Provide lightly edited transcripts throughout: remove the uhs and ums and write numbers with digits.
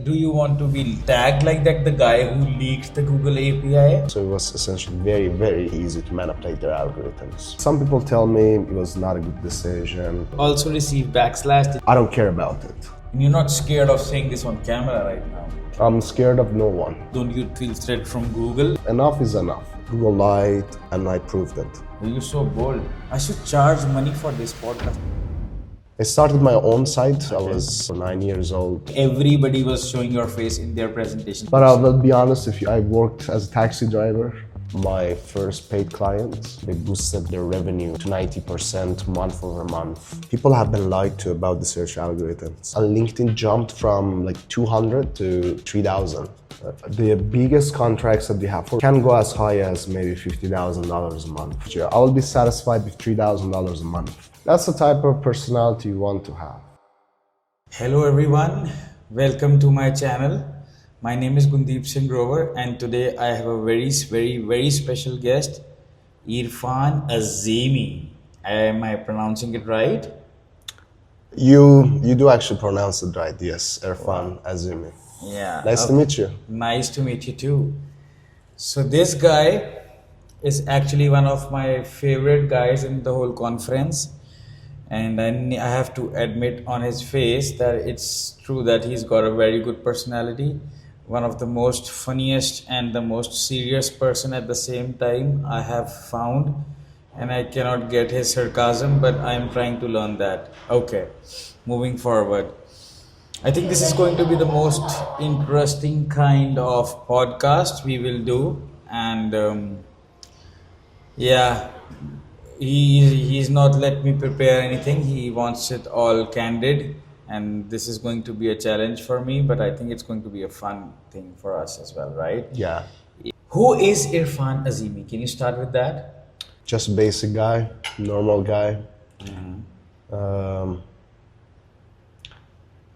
do you want to be tagged like that, the guy who leaked the Google API? So it was essentially very easy to manipulate their algorithms. Some people tell me it was not a good decision. Also receive backslash. I don't care about it. You're not scared of saying this on camera right now? I'm scared of no one. Don't you feel threat from Google? Enough is enough. Google lied and I proved it. You're so bold. I should charge money for this podcast. I started my own site. I was 9 years old. Everybody was showing your face in their presentation. But I will be honest with you, I worked as a taxi driver. My first paid clients, they boosted their revenue to 90% month over month. People have been lied to about the search algorithms. And LinkedIn jumped from like 200 to 3,000. The biggest contracts that we have can go as high as maybe $50,000 a month. I will be satisfied with $3,000 a month. That's the type of personality you want to have. Hello everyone, welcome to my channel. My name is Gundeep and today I have a very special guest, Erfan Azimi. Am I pronouncing it right? You do actually pronounce it right, yes, Erfan Azimi. Yeah. Nice to meet you. Nice to meet you too. So this guy is actually one of my favorite guys in the whole conference. And I have to admit on his face that it's true that he's got a very good personality. One of the most funniest and the most serious person at the same time I have found. And I cannot get his sarcasm, but I am trying to learn that. Okay, moving forward. I think this is going to be the most interesting kind of podcast we will do. And yeah. He's not let me prepare anything. He wants it all candid, and this is going to be a challenge for me, but I think it's going to be a fun thing for us as well, right? Yeah. Who is Erfan Azimi? Can you start with that? Just a basic guy, normal guy. I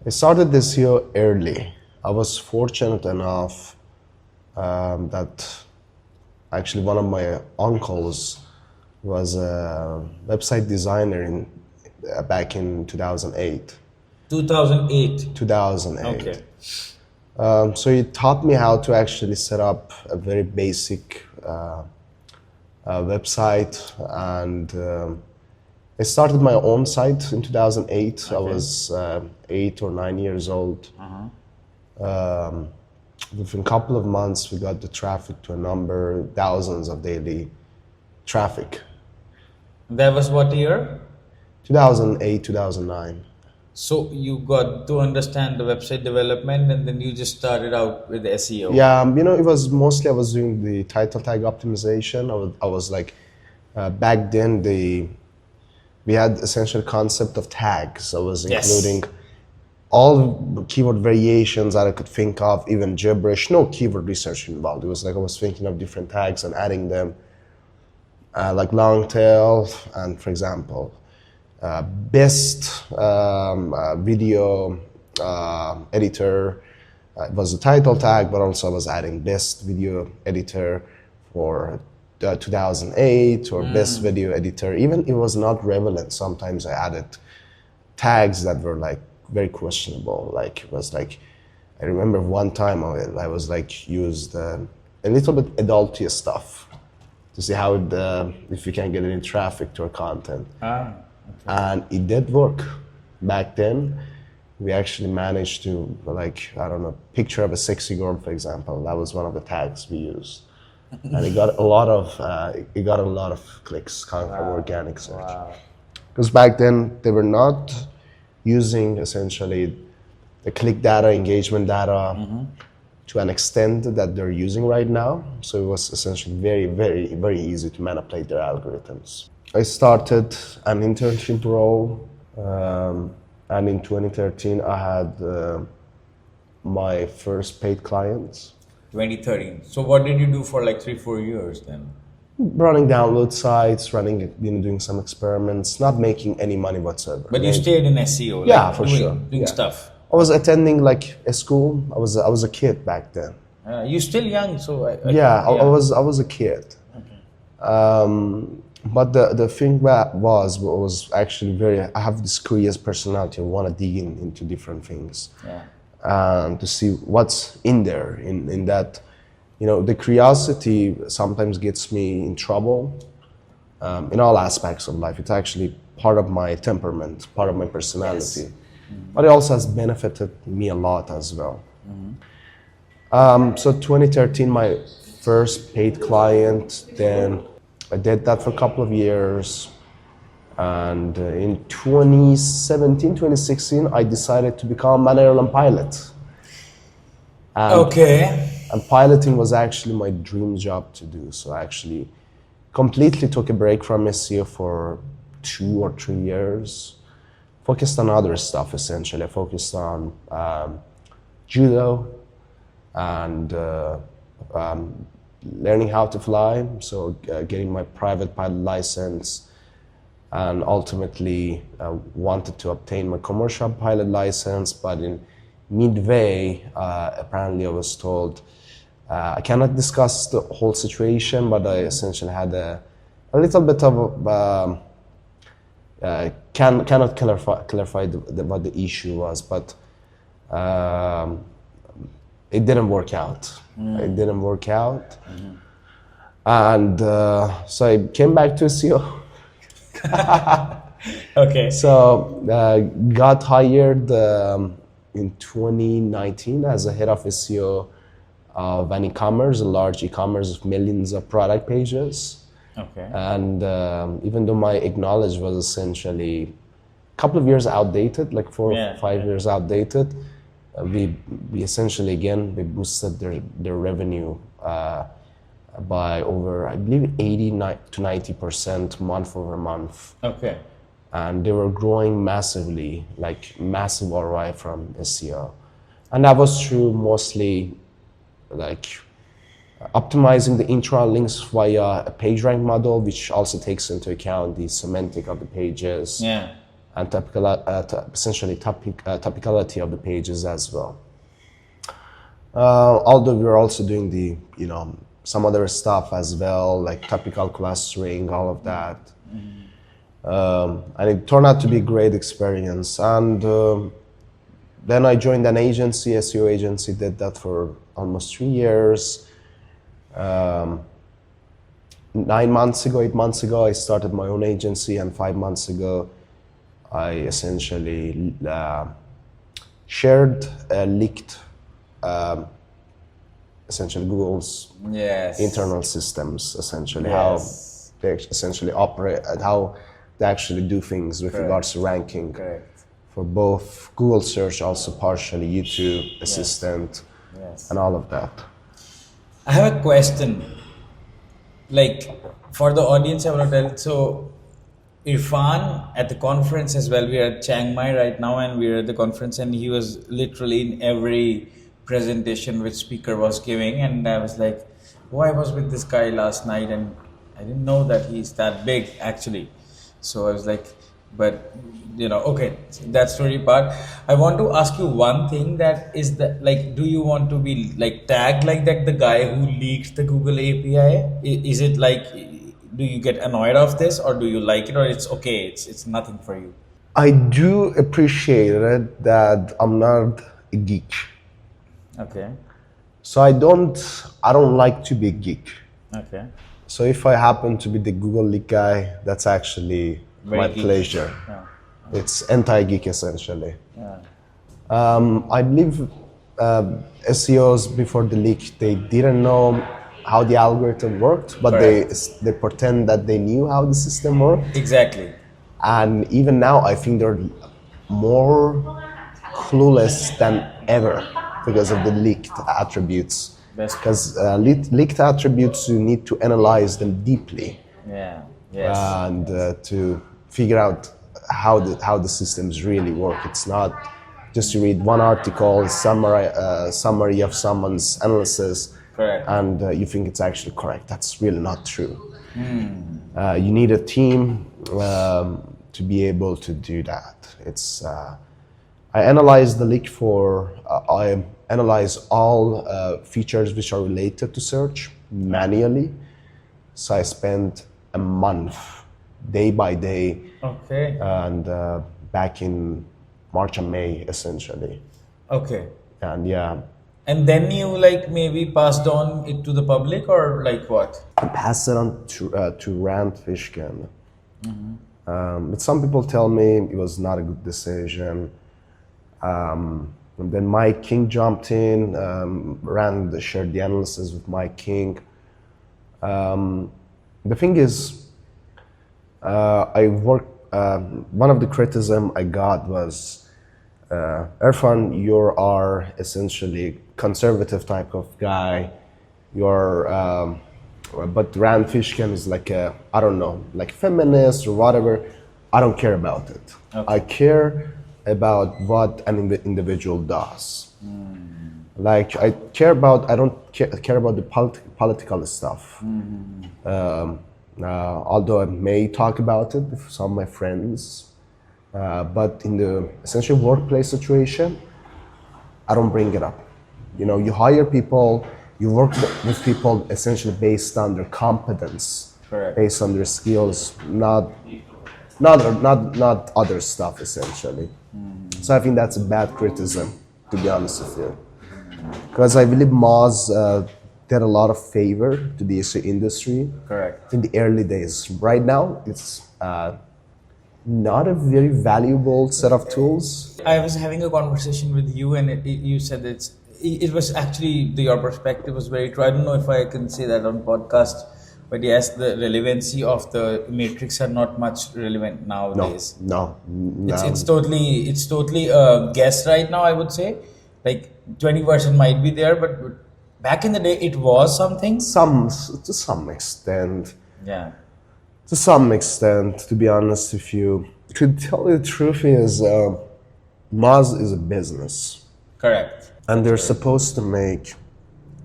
started this year early. I was fortunate enough that actually one of my uncles was a website designer back in 2008. 2008? 2008. Okay. So he taught me how to actually set up a very basic website, and I started my own site in 2008. Okay. I was 8 or 9 years old. Within a couple of months, we got the traffic to a number, thousands of daily traffic. That was what year? 2008, 2009. So you got to understand the website development and then you just started out with SEO. Yeah, it was mostly I was doing the title tag optimization. I was like, back then we had essential concept of tags. I was including all the keyword variations that I could think of, even gibberish, no keyword research involved. It was like I was thinking of different tags and adding them. Like long tail, and for example, best video editor was the title tag, but also I was adding best video editor for 2008 or best video editor. Even it was not relevant. Sometimes I added tags that were like very questionable. Like it was like, I remember one time I was like used a little bit adulty stuff to see how if you can get any traffic to our content. Okay. And it did work. Back then, we actually managed to, like, I don't know, picture of a sexy girl, for example. That was one of the tags we used. And it got a lot of clicks coming from organic search. Because back then, they were not using essentially the click data, engagement data, to an extent that they're using right now. So it was essentially very easy to manipulate their algorithms. I started an internship role, and in 2013 I had my first paid clients. 2013. So what did you do for like 3-4 years then? Running download sites, doing some experiments, not making any money whatsoever. But you stayed in SEO, yeah, like for sure. Doing stuff. I was attending like a school. I was a kid back then. You're still young, so I was a kid. Okay. But the thing was actually I have this curious personality. I want to dig into different things. Yeah. to see what's in there, in that, the curiosity sometimes gets me in trouble in all aspects of life. It's actually part of my temperament, part of my personality. Yes. But it also has benefited me a lot as well. So 2013, my first paid client, then I did that for a couple of years. And in 2017, 2016, I decided to become an airline pilot. And piloting was actually my dream job to do. So I actually completely took a break from SEO for 2 or 3 years. Focused on other stuff, essentially. I focused on judo and learning how to fly. So getting my private pilot license, and ultimately wanted to obtain my commercial pilot license. But in midway, apparently I was told, I cannot discuss the whole situation, but I essentially had a little bit of cannot clarify what the issue was, but it didn't work out. It didn't work out, and so I came back to SEO. So got hired in 2019 as a head of SEO of an e-commerce, a large e-commerce of millions of product pages. And even though my knowledge was essentially a couple of years outdated, like 4 or 5 years outdated, we essentially, again, we boosted their revenue by over, I believe, 80 to 90% month over month. And they were growing massively, like massive ROI from SEO. And that was through mostly like optimizing the internal links via a page rank model, which also takes into account the semantic of the pages and essentially topicality of the pages as well. Although we were also doing the, some other stuff as well, like topical clustering, all of that. And it turned out to be a great experience. And then I joined an agency, SEO agency, did that for almost 3 years. 9 months ago, 8 months ago, I started my own agency, and 5 months ago, I essentially leaked essentially Google's internal systems, essentially how they essentially operate and how they actually do things with regards to ranking for both Google search, also partially YouTube assistant, and all of that. I have a question. Like, for the audience, I want to tell. So, Erfan at the conference as well. We are at Chiang Mai right now, and we are at the conference, and he was literally in every presentation which speaker was giving, and I was like, oh, I was with this guy last night, and I didn't know that he's that big actually. So I was like, but okay, that story part. I want to ask you one thing, that is that, like, do you want to be like tagged like that, the guy who leaked the Google API? Is it like, do you get annoyed of this, or do you like it, or it's okay, it's nothing for you? I do appreciate it that I'm not a geek. So I don't like to be a geek. So if I happen to be the Google leak guy, that's actually my pleasure. It's anti-geek, essentially. I believe SEOs before the leak, they didn't know how the algorithm worked, but they pretend that they knew how the system worked. And even now, I think they're more clueless than ever because of the leaked attributes. Because leaked attributes, you need to analyze them deeply. And to figure out how the systems really work. It's not just to read one article, summary of someone's analysis, and you think it's actually correct. That's really not true. You need a team to be able to do that. I analyze the leak I analyze all features which are related to search manually. So I spent a month, day by day, and back in March and May, essentially. And yeah, And then you like maybe passed on it to the public or like what? I passed it on to Rand Fishkin. But some people tell me it was not a good decision. And then Mike King jumped in, Rand shared the analysis with Mike King. The thing is, one of the criticism I got was, Erfan, you are essentially conservative type of guy. But Rand Fishkin is like I don't know, like feminist or whatever. I don't care about it. Okay. I care about what an individual does. Like I don't care about the political stuff. Although I may talk about it with some of my friends, but in the essential workplace situation, I don't bring it up. You know, you hire people, you work with people essentially based on their competence, Correct. based on their skills, not other stuff essentially. So I think that's a bad criticism, to be honest with you, because I believe Moz did a lot of favor to the SEO industry. Correct. In the early days. Right now, it's not a very valuable set of tools. I was having a conversation with you, and you said it was actually your perspective was very true. I don't know if I can say that on podcast, but yes, the relevancy of the metrics are not much relevant nowadays. No. It's totally a guess right now. I would say, like 20% might be there, but back in the day, it was something. To some extent. Yeah. To some extent, to be honest with you. To tell you the truth is, Moz is a business. Correct. And they're supposed to make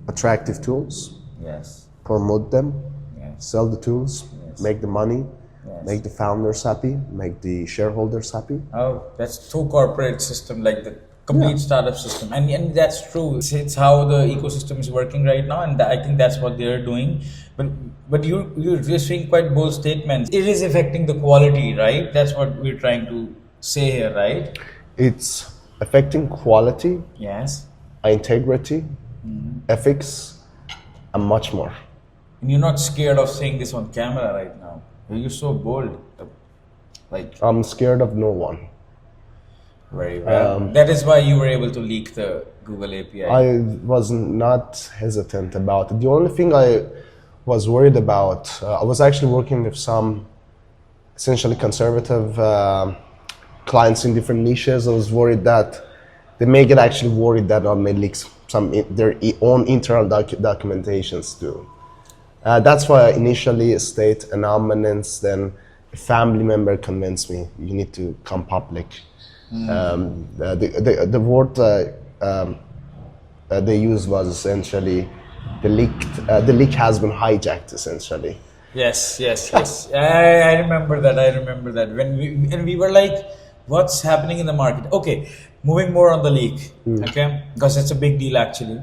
attractive tools, Yes. promote them, Yes. sell the tools, Yes. make the money, Yes. make the founders happy, make the shareholders happy. Oh, that's too corporate system, like the complete startup system, and that's true. It's how the ecosystem is working right now, and I think that's what they're doing. But you're saying quite bold statements. It is affecting the quality, right? That's what we're trying to say here, right? It's affecting quality, Yes. integrity, ethics, and much more. And you're not scared of saying this on camera right now. You're so bold. Like I'm scared of no one. very well. That is why you were able to leak the Google API. I was not hesitant about it. The only thing I was worried about, I was actually working with some essentially conservative clients in different niches. I was worried that they may get actually worried that I may leak their own internal documentations too. That's why I initially stayed anonymous. Then a family member convinced me, you need to come public. The word they used was essentially the leak has been hijacked essentially. Yes. I remember that. When we were like, what's happening in the market? Okay, moving more on the leak. Okay, because it's a big deal actually.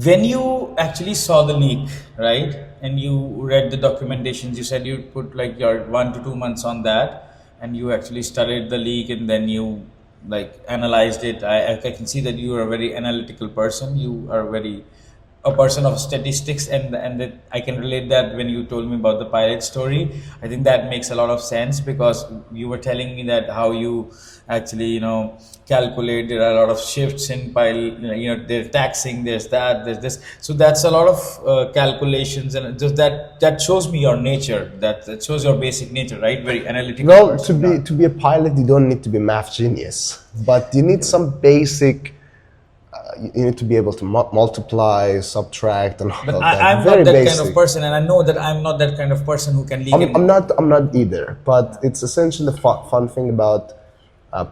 When you actually saw the leak, right, and you read the documentations, you said you put like your 1 to 2 months on that, and you actually studied the leak, and then you like analyzed it. I can see that you are a very analytical person. You are a person of statistics, and that I can relate that when you told me about the pilot story. I think that makes a lot of sense, because you were telling me that how you actually calculate. There are a lot of shifts in there's taxing, there's this, so that's a lot of calculations, and just that shows me your nature. That shows your basic nature, right? Very analytical. Well, to be a pilot, you don't need to be math genius, but you need some basic. You need to be able to multiply, subtract, and all But that. I'm Very not that basic. kind of person, and I know that I'm not that kind of person who can leak. I'm not either. But it's essentially the fun thing about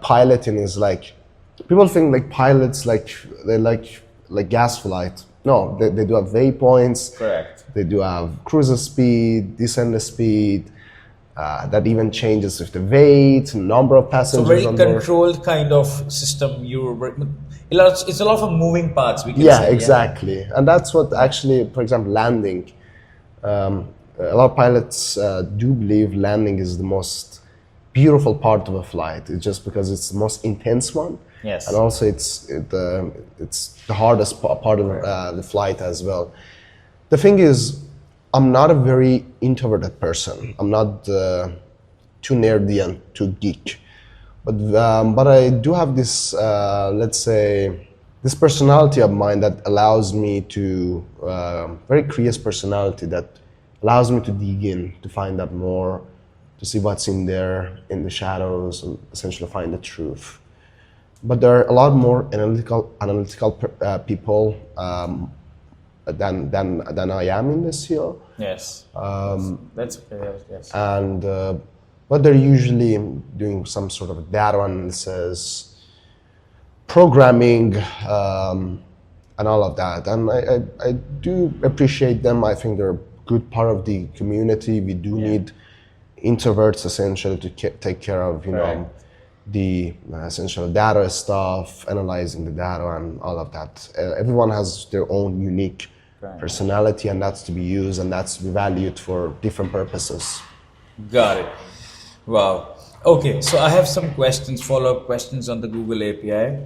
piloting is like people think like pilots they like gas flight. No, they do have waypoints. Correct. They do have cruiser speed, descender speed. That even changes with the weight, number of So passengers very on board. controlled kind of system. It's a lot of moving parts. We can Yeah, say, exactly. And that's what actually, for example, landing. A lot of pilots do believe landing is the most beautiful part of a flight. It's just because it's the most intense one. Yes. And also it's the hardest part of the flight as well. The thing is, I'm not a very introverted person. I'm not too nerdy and too geek. But I do have this, let's say, this personality of mine that allows me to, very curious personality that allows me to dig in, to find out more, to see what's in there, in the shadows, and essentially find the truth. But there are a lot more analytical people than I am in this SEO. Yes. That's okay. Yes. And but they're usually doing some sort of data analysis, programming, and all of that. And I do appreciate them. I think they're a good part of the community. We do need introverts essentially to take care of, you know, the essential data stuff, analyzing the data and all of that. Everyone has their own unique personality, and that's to be used and that's to be valued for different purposes. Got it. Wow. Okay, so I have some questions, follow-up questions on the Google API.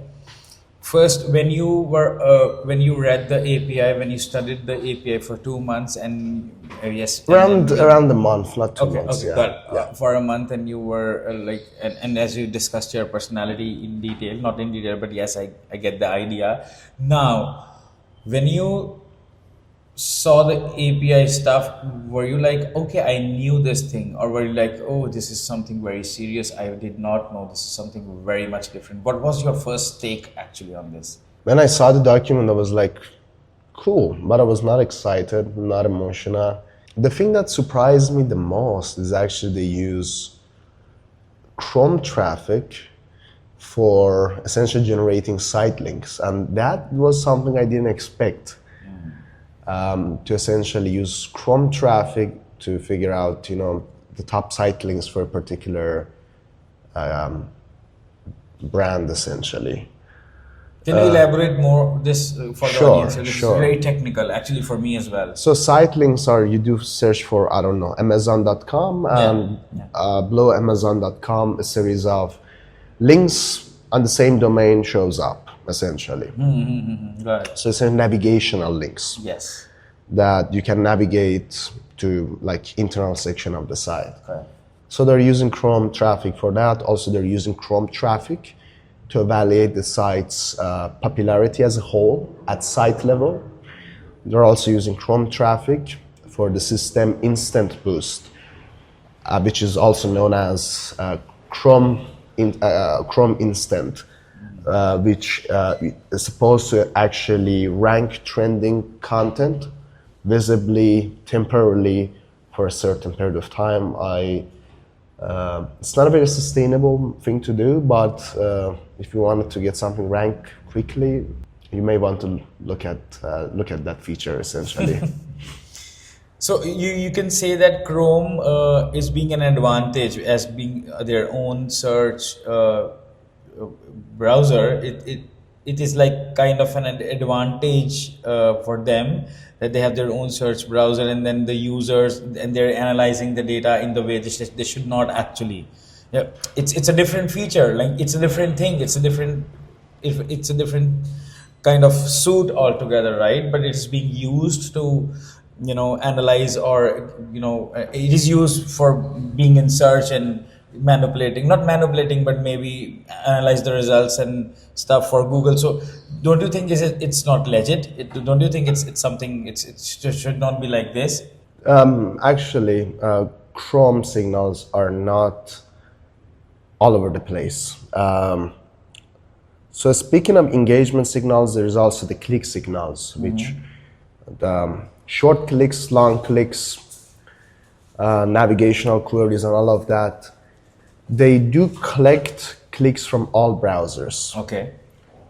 First, when you read the API, when you studied the API for 2 months, and yes, around a month, not 2 months. Okay, but for a month, and you were and as you discussed your personality in detail, not in detail, but yes, I get the idea. Now, when you saw the API stuff, were you like, okay, I knew this thing, or were you like, oh, this is something very serious, I did not know, this is something very much different? What was your first take actually on this? When I saw the document, I was like, cool, but I was not excited, not emotional. The thing that surprised me the most is actually they use Chrome traffic for essentially generating site links, and that was something I didn't expect. To essentially use Chrome traffic to figure out, you know, the top site links for a particular brand, essentially. Can you elaborate more this for the audience? This Sure. is very technical, actually, for me as well. So site links are, you do search for, I don't know, Amazon.com, and below Amazon.com, a series of links on the same domain shows up, essentially. Got it. So it's navigational links. Yes. That you can navigate to like internal section of the site. Okay. So they're using Chrome traffic for that. Also, they're using Chrome traffic to evaluate the site's popularity as a whole at site level. They're also using Chrome traffic for the system instant boost, which is also known as Chrome Instant, which is supposed to actually rank trending content visibly, temporarily, for a certain period of time. It's not a very sustainable thing to do, but if you wanted to get something ranked quickly, you may want to look at that feature essentially. So you can say that Chrome is being an advantage as being their own search browser. It is like kind of an advantage for them that they have their own search browser, and then the users, and they're analyzing the data in the way they should not actually. Yeah, it's a different feature. Like it's a different thing. It's a different kind of suit altogether, right? But it's being used to, you know, analyze, or, you know, it is used for being in search and not manipulating, but maybe analyze the results and stuff for Google. So don't you think it's not legit? Don't you think it's something, it should not be like this? Actually, Chrome signals are not all over the place. So speaking of engagement signals, there's also the click signals, which short clicks, long clicks, navigational queries, and all of that. They do collect clicks from all browsers. Okay.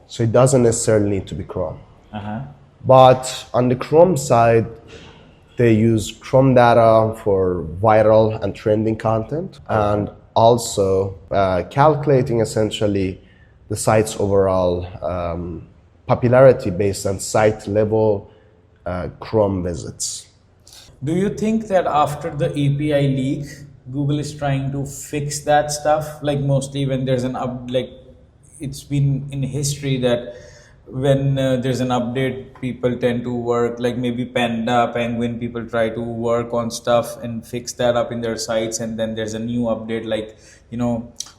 So it doesn't necessarily need to be Chrome. But on the Chrome side, they use Chrome data for viral and trending content, and also calculating essentially the site's overall popularity based on site level Chrome visits. Do you think that after the API leak, Google is trying to fix that stuff. Like mostly when there's an up, like it's been in history that when there's an update, people tend to work like maybe Panda, Penguin. People try to work on stuff and fix that up in their sites, and then there's a new update, like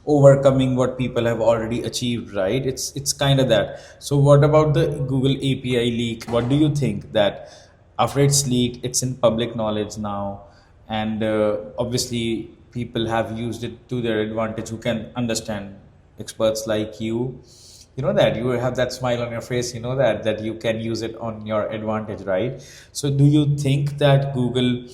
overcoming what people have already achieved. Right? It's kind of that. So what about the Google API leak? What do you think that after it's leaked, it's in public knowledge now, and obviously people have used it to their advantage who can understand, experts like you know that you have that smile on your face, you know that you can use it on your advantage, right? So do you think that Google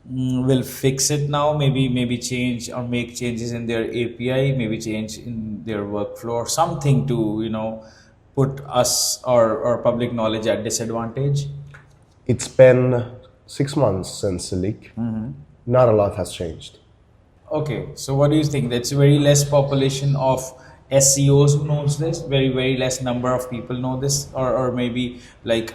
will fix it now, maybe change or make changes in their API, maybe change in their workflow or something to put us or public knowledge at disadvantage? It's been 6 months since the leak. Not a lot has changed. Okay, so what do you think? That's very less population of SEOs who knows this, very less number of people know this, or maybe like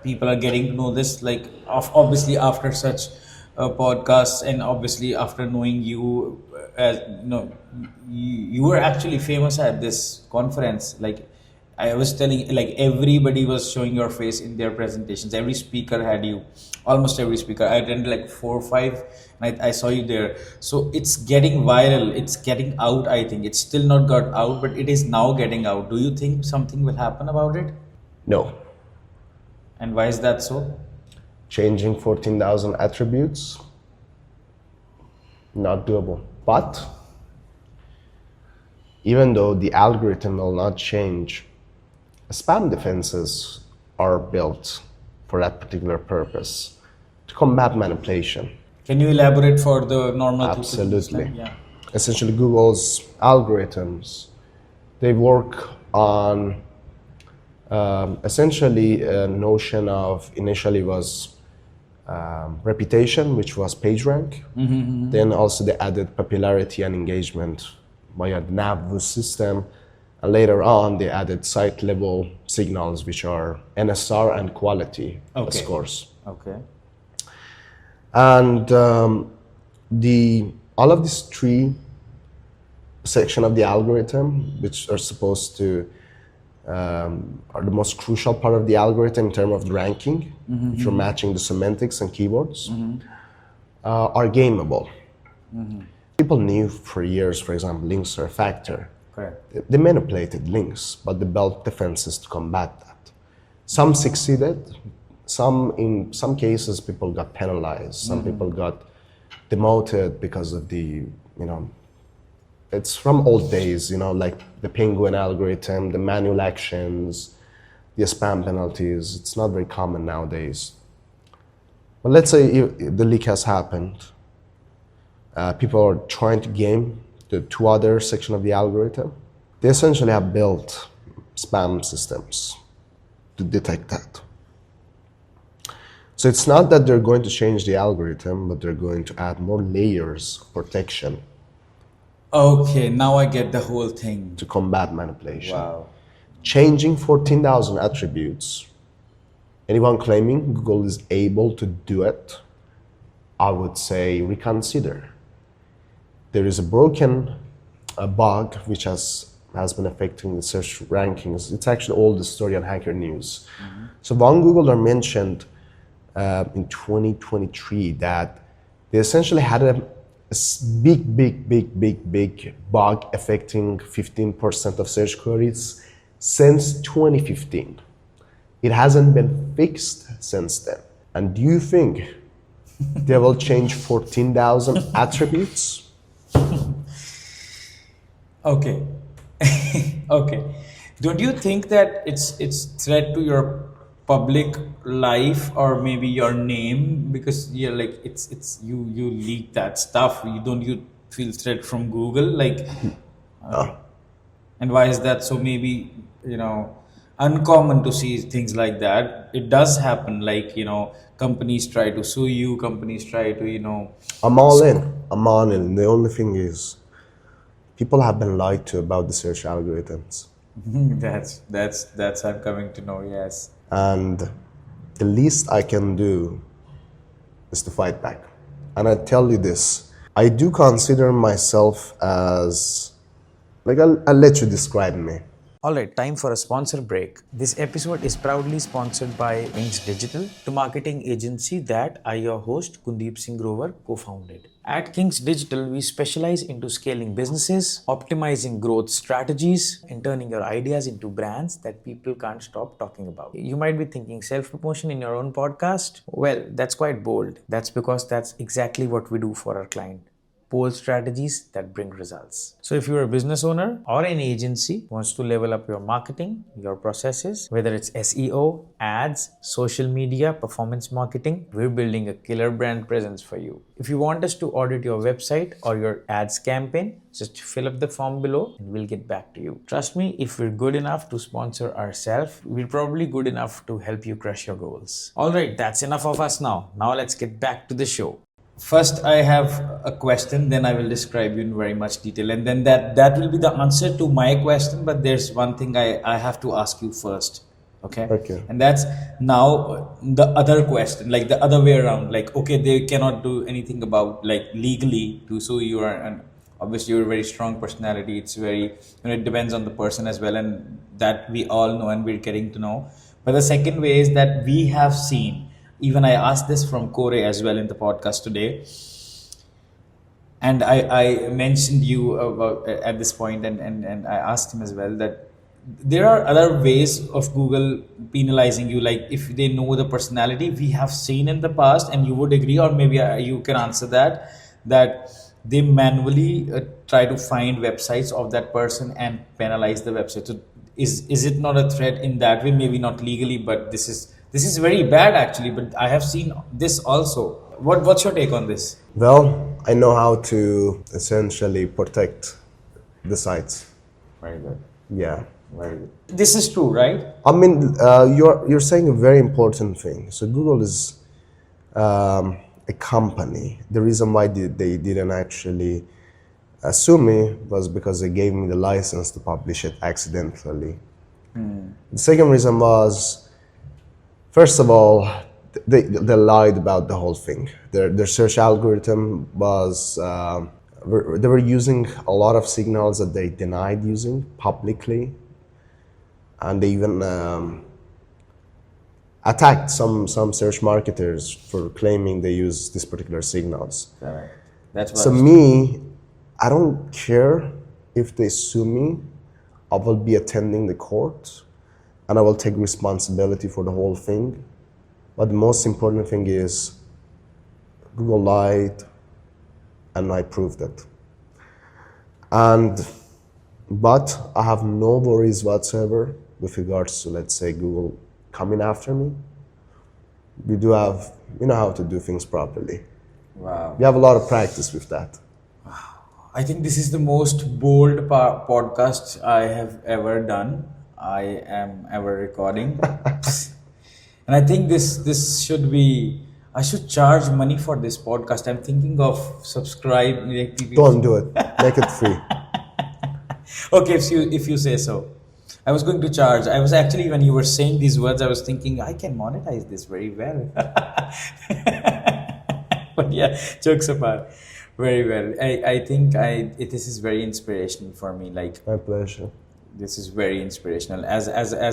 people are getting to know this, like obviously after such podcasts, and obviously after knowing you, as you were actually famous at this conference. Like I was telling, like everybody was showing your face in their presentations. Every speaker had you, almost every speaker. I attended like 4 or 5, and I saw you there. So it's getting viral. It's getting out. I think it's still not got out, but it is now getting out. Do you think something will happen about it? No. And why is that so? Changing 14,000 attributes, not doable. But even though the algorithm will not change, spam defenses are built for that particular purpose, to combat manipulation. Can you elaborate for the normal people to Absolutely. understand? Yeah. Essentially, Google's algorithms, they work on essentially a notion of, initially was reputation, which was PageRank. Then also they added popularity and engagement via the NavMetrica system. And later on, they added site level signals, which are NSR and quality scores. Okay. And all of these three section of the algorithm, which are supposed to are the most crucial part of the algorithm in terms of the ranking, if you're matching the semantics and keywords, are gameable. People knew for years, for example, links are a factor. Correct. They manipulated links, but they built defenses to combat that. Some succeeded. In some cases, people got penalized. Some people got demoted because of it's from old days, like the Penguin algorithm, the manual actions, the spam penalties. It's not very common nowadays. But let's say the leak has happened. People are trying to game the two other section of the algorithm. They essentially have built spam systems to detect that. So it's not that they're going to change the algorithm, but they're going to add more layers of protection Okay, now I get the whole thing. to combat manipulation. Wow. Changing 14,000 attributes. Anyone claiming Google is able to do it, I would say reconsider. There is a broken bug which has been affecting the search rankings. It's actually all the story on Hacker News. So one Googler mentioned in 2023 that they essentially had a big bug affecting 15% of search queries since 2015. It hasn't been fixed since then. And do you think they will change 14,000 attributes? Okay. Okay. Don't you think that it's threat to your public life or maybe your name, because you're like it's you leak that stuff? You feel threat from Google, like and why is that so? Maybe uncommon to see things like that. It does happen, like companies try to sue you, companies try to I'm all in. I'm all in. The only thing is, people have been lied to about the search algorithms. that's I'm coming to know. Yes. And the least I can do is to fight back. And I tell you this, I do consider myself as, like, I'll let you describe me. Alright, time for a sponsor break. This episode is proudly sponsored by Kings Digital, the marketing agency that I, your host, Gundeep Singh co-founded. At Kings Digital, we specialize into scaling businesses, optimizing growth strategies, and turning your ideas into brands that people can't stop talking about. You might be thinking self-promotion in your own podcast? Well, that's quite bold. That's because that's exactly what we do for our client. Bold strategies that bring results. So if you're a business owner or an agency wants to level up your marketing, your processes, whether it's SEO, ads, social media, performance marketing, we're building a killer brand presence for you. If you want us to audit your website or your ads campaign, just fill up the form below and we'll get back to you. Trust me, if we're good enough to sponsor ourselves, we're probably good enough to help you crush your goals. Alright, that's enough of us now. Now let's get back to the show. First, I have a question, then I will describe you in very much detail, and then that will be the answer to my question. But there's one thing I have to ask you first, okay? Okay. And that's now the other question, like the other way around. Like, okay, they cannot do anything about, like, legally to sue you, and obviously you're a very strong personality. It's very, it depends on the person as well, and that we all know and we're getting to know. But the second way is that we have seen. Even I asked this from Kore as well in the podcast today. And I mentioned you about at this point, and I asked him as well that there are other ways of Google penalizing you. Like if they know the personality, we have seen in the past, and you would agree, or maybe you can answer that they manually try to find websites of that person and penalize the website. So is it not a threat in that way? Maybe not legally, but this is very bad actually, but I have seen this also. What's your take on this? Well, I know how to essentially protect the sites. Very good. Yeah. Very good. This is true, right? I mean, you're saying a very important thing. So Google is a company. The reason why they didn't actually sue me was because they gave me the license to publish it accidentally. The second reason was, first of all, they lied about the whole thing. Their search algorithm was, they were using a lot of signals that they denied using publicly. And they even attacked some search marketers for claiming they use these particular signals. Correct. That's So me, I don't care if they sue me. I will be attending the court and I will take responsibility for the whole thing. But the most important thing is Google lied and I proved it. But I have no worries whatsoever with regards to, let's say, Google coming after me. We know how to do things properly. Wow. We have a lot of practice with that. I think this is the most bold podcast I have ever done. I am ever recording. And I think this should be, I should charge money for this podcast. I'm thinking of subscribe. Don't do it. Make it free. Okay, if you say so. I was going to charge. I was actually, when you were saying these words, I was thinking I can monetize this very well. But yeah, jokes apart. Very well. I think this is very inspirational for me. Like, My pleasure. this is very inspirational. As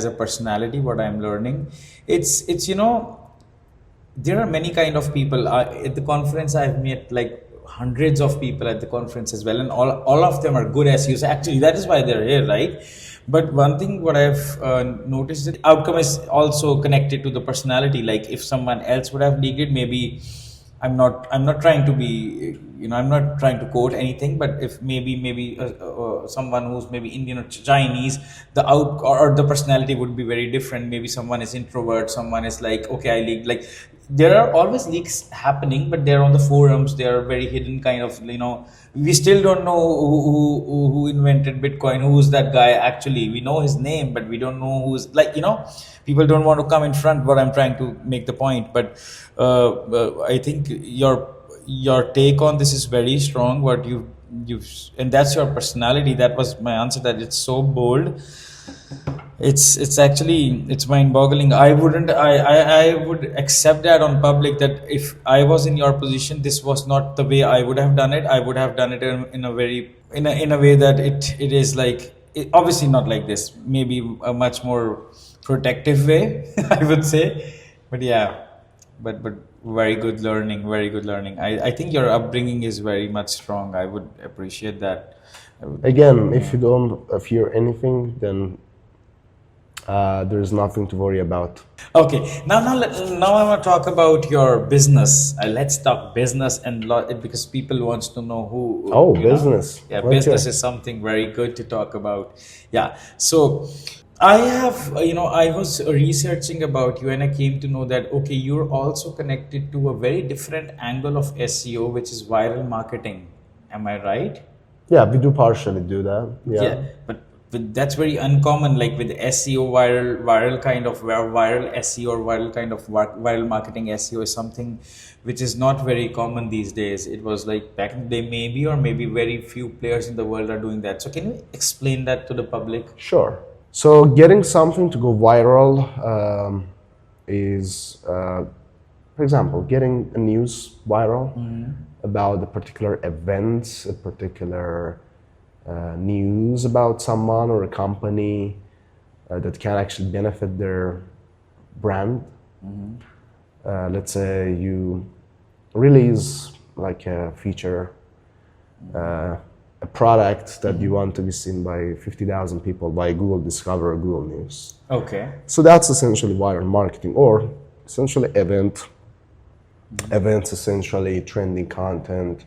a personality, what I'm learning, it's there are many kind of people at the conference. I've met like hundreds of people at the conference as well, and all of them are good SEOs. Actually, that is why they're here, right? But one thing what I've noticed is the outcome is also connected to the personality. Like if someone else would have leaked it, maybe I'm not trying to be, I'm not trying to quote anything, but if maybe someone who's maybe Indian or Chinese, or the personality would be very different. Maybe someone is introvert, someone is like, okay, I leaked. Like there are always leaks happening, but they're on the forums. They are very hidden kind of, we still don't know who invented Bitcoin. Who's that guy actually? We know his name, but we don't know who's people don't want to come in front. What I'm trying to make the point, but I think your take on this is very strong. What you've and that's your personality. That was my answer. That it's so bold. It's actually it's mind-boggling. I wouldn't I would accept that on public that if I was in your position, this was not the way I would have done it. I would have done it in a very in a way that it is like obviously not like this. Maybe a much more protective way, I would say. But yeah, but very good learning. Very good learning. I think your upbringing is very much strong. I would appreciate that. I would, Again, if you don't fear anything, then there's nothing to worry about. Okay, now I want to talk about your business. Let's talk business and because people wants to know who. Oh, you know. business. Yeah, Okay. business is something very good to talk about. Yeah, so I have I was researching about you and I came to know that okay, you're also connected to a very different angle of SEO, which is viral marketing. Am I right? Yeah, we do partially do that. Yeah. Yeah, but that's very uncommon. Like with SEO, viral kind of viral SEO or viral kind of viral marketing SEO is something which is not very common these days. It was like back in the day, maybe or maybe very few players in the world are doing that. So can you explain that to the public? Sure. So getting something to go viral is, for example, getting a news viral about a particular event, a particular news about someone or a company that can actually benefit their brand. Let's say you release like a feature, a product that you want to be seen by 50,000 people by Google Discover or Google News. Okay. So that's essentially viral marketing, or essentially events, essentially trending content,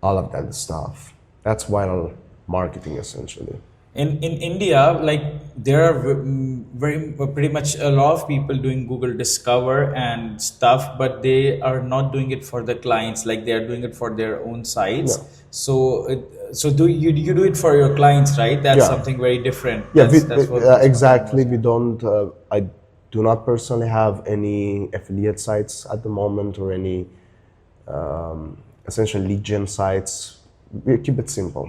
all of that stuff. That's viral marketing essentially. In India, like there are very pretty much a lot of people doing Google Discover and stuff, but they are not doing it for the clients. Like they are doing it for their own sites. No. So do you do it for your clients, right? That's Yeah. something very different. Yeah, That's what exactly. We don't. I do not personally have any affiliate sites at the moment or any essentially lead gen sites. We keep it simple.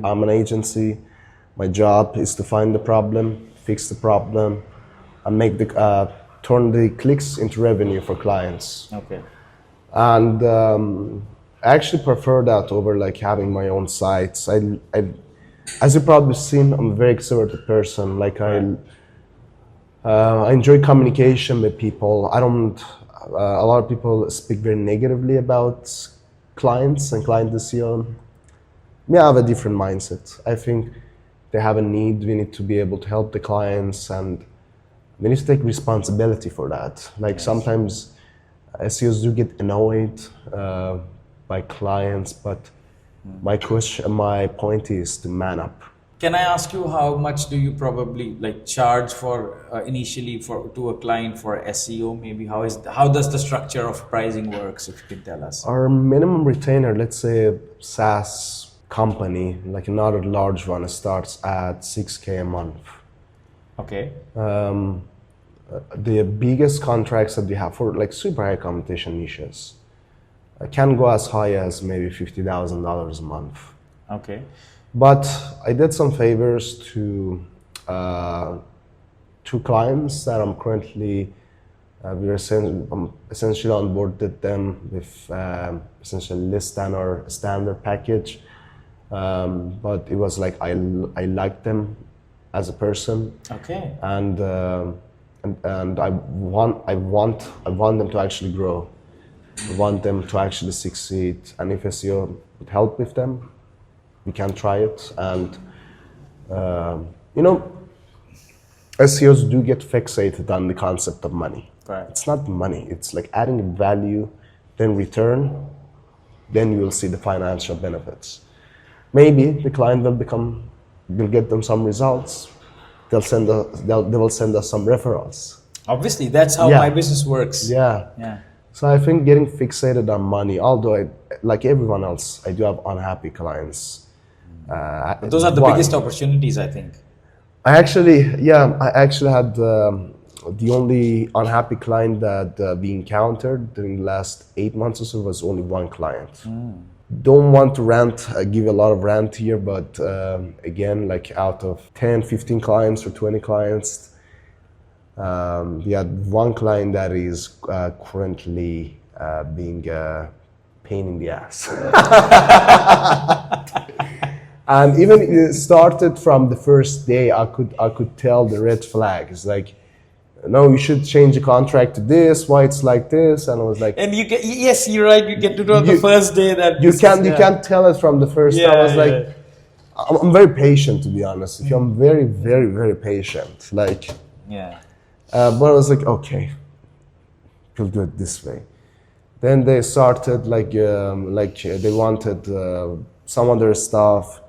I'm an agency. My job is to find the problem, fix the problem, and make the turn the clicks into revenue for clients. Okay. And I actually prefer that over like having my own sites. As you've probably seen, I'm a very extroverted person. Like I enjoy communication with people. I don't. A lot of people speak very negatively about clients and client SEO. We have a different mindset. I think they have a need. We need to be able to help the clients, and we need to take responsibility for that. Like sometimes SEOs do get annoyed by clients, but my point is to man up. Can I ask you how much do you probably like charge for initially to a client for SEO? Maybe how does the structure of pricing works? If you could tell us. Our minimum retainer, let's say a SaaS company, like another large one, starts at $6,000 a month. Okay. The biggest contracts that we have for like super high competition niches can go as high as maybe $50,000 a month. Okay. But I did some favors to two clients that I'm currently I'm essentially onboarded them with essentially less than our standard package. But it was like I liked them as a person. Okay. And I want them to actually grow. I want them to actually succeed. And if SEO would help with them, we can try it. And SEOs do get fixated on the concept of money. Right. It's not money. It's like adding value, then return, then you will see the financial benefits. Maybe the client will get them some results. They will send us some referrals. Obviously, that's how my business works. Yeah. Yeah. So I think getting fixated on money, although like everyone else, I do have unhappy clients. But those are the biggest opportunities, I think. I actually had the only unhappy client that we encountered during the last 8 months or so was only one client. don't want to rant, give a lot of rant here, but again, like out of 10, 15 clients or 20 clients, we had one client that is currently being a pain in the ass. And even it started from the first day, I could tell the red flags. Like, no, you should change the contract to this. Why it's like this? And I was like, and you get, yes, you're right. You get to know the first day that you can't tell it from the first. I was like, I'm very patient, to be honest. If I'm very, very, very patient. Like, but I was like, okay, we'll do it this way. Then they started like they wanted some other stuff.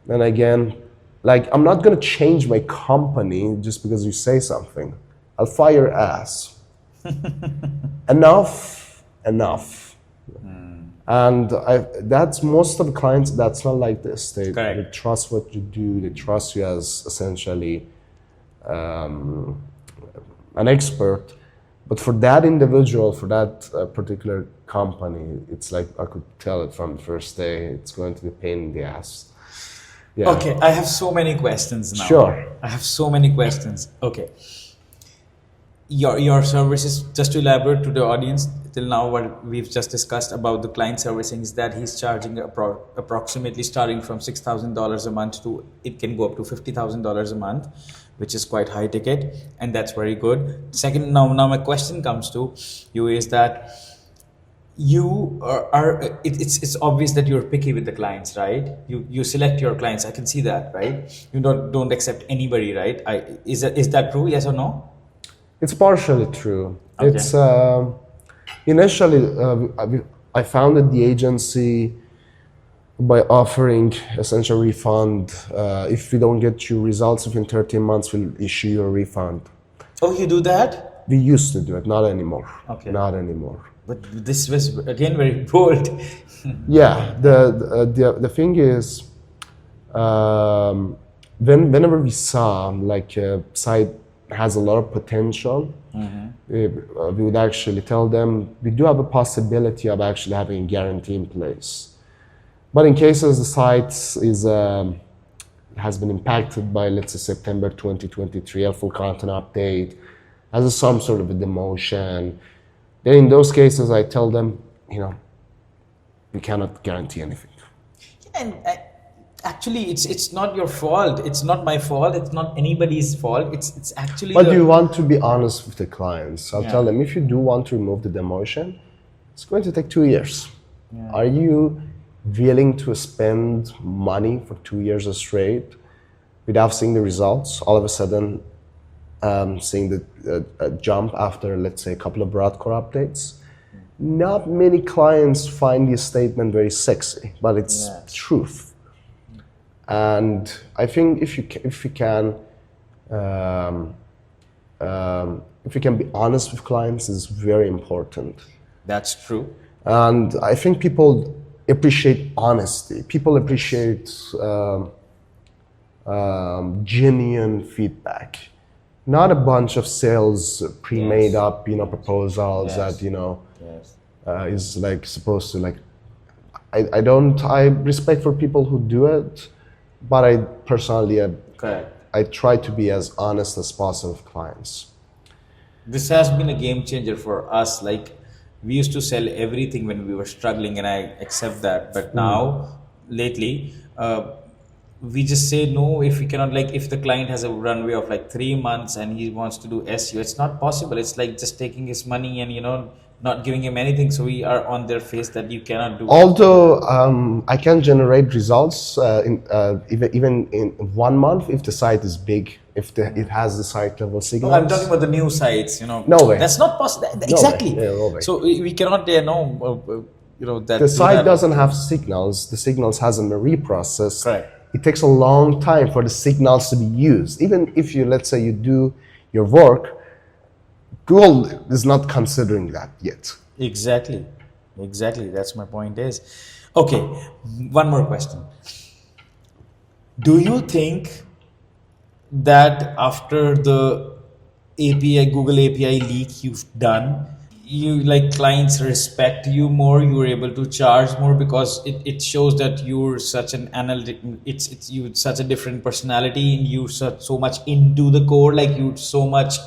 Then again, like, I'm not gonna change my company just because you say something. I'll fire your ass. Enough. And that's most of the clients. That's not like this. They trust what you do. They trust you as essentially an expert. But for that individual, for that particular company, it's like I could tell it from the first day. It's going to be a pain in the ass. Yeah. Okay, I have so many questions now. Sure. I have so many questions. Okay. Your services, just to elaborate to the audience, till now what we've just discussed about the client servicing is that he's charging approximately starting from $6,000 a month to, it can go up to $50,000 a month, which is quite high ticket, and that's very good. Second, now my question comes to you is that you it's obvious that you're picky with the clients, right? You select your clients. I can see that, right? You don't accept anybody, right? Is that true? Yes or no? It's partially true. Okay. It's initially I founded the agency by offering essential refund. If we don't get you results within 13 months, we'll issue you a refund. Oh, you do that? We used to do it, not anymore. Okay. Not anymore. But this was again very bold. Yeah, the thing is, whenever we saw like a site has a lot of potential, we would actually tell them we do have a possibility of actually having a guarantee in place. But in cases the site has been impacted by, let's say, September 2023, a full content update, has some sort of a demotion, then in those cases I tell them, we cannot guarantee anything. And actually, it's not your fault. It's not my fault. It's not anybody's fault. It's actually. But you want to be honest with the clients. I'll tell them, if you do want to remove the demotion, it's going to take 2 years. Yeah. Are you willing to spend money for 2 years straight without seeing the results? All of a sudden, seeing the jump after, let's say, a couple of broadcore updates. Not many clients find this statement very sexy, but it's truth. And I think if you can be honest with clients, is very important. That's true. And I think people appreciate honesty. People appreciate genuine feedback, not a bunch of sales pre-made up, proposals that is like supposed to like. I respect for people who do it, but I personally I try to be as honest as possible with clients. This has been a game changer for us. Like, we used to sell everything when we were struggling, and I accept that. But now, lately, we just say no if we cannot. Like, if the client has a runway of like 3 months and he wants to do SEO, it's not possible. It's like just taking his money and not giving him anything. So we are on their face that you cannot do. Although I can generate results even in 1 month if the site is big, if it has the site level signals. No, I'm talking about the new sites. No way. That's not possible. Exactly. No way. Yeah, no way. So we cannot that the site doesn't have signals. The signals hasn't been reprocessed. Right. It takes a long time for the signals to be used. Even if let's say you do your work, Google is not considering that yet. Exactly. That's my point is. Okay, one more question. Do you think that after the Google API leak you've done, you like clients respect you more, you're able to charge more because it shows that you're such an analytic, it's you such a different personality and you so much into the core, like you so much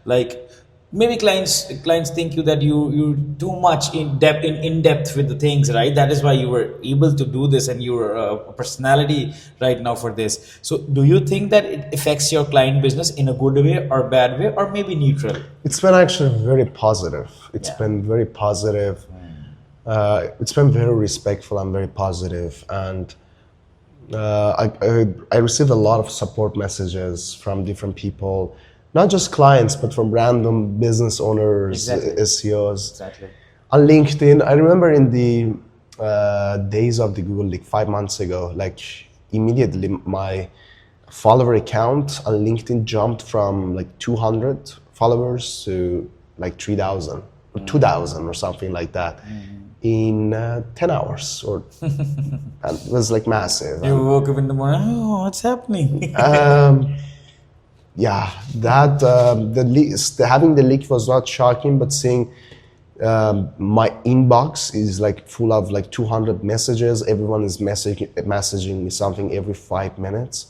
like maybe clients think you that you're too much in depth with the things, right? That is why you were able to do this and you're a personality right now for this. So do you think that it affects your client business in a good way or bad way or maybe neutral? It's been actually very positive. It's been very positive. It's been very respectful and very positive. And I received a lot of support messages from different people, not just clients, but from random business owners, SEOs. Exactly. On LinkedIn, I remember in the days of the Google, like 5 months ago, like immediately my follower account on LinkedIn jumped from like 200 followers to like 3,000 or 2,000 or something like that in 10 hours. And it was like massive. You woke up in the morning, oh, what's happening? Yeah, that having the leak was not shocking, but seeing my inbox is like full of like 200 messages. Everyone is messaging me something every 5 minutes.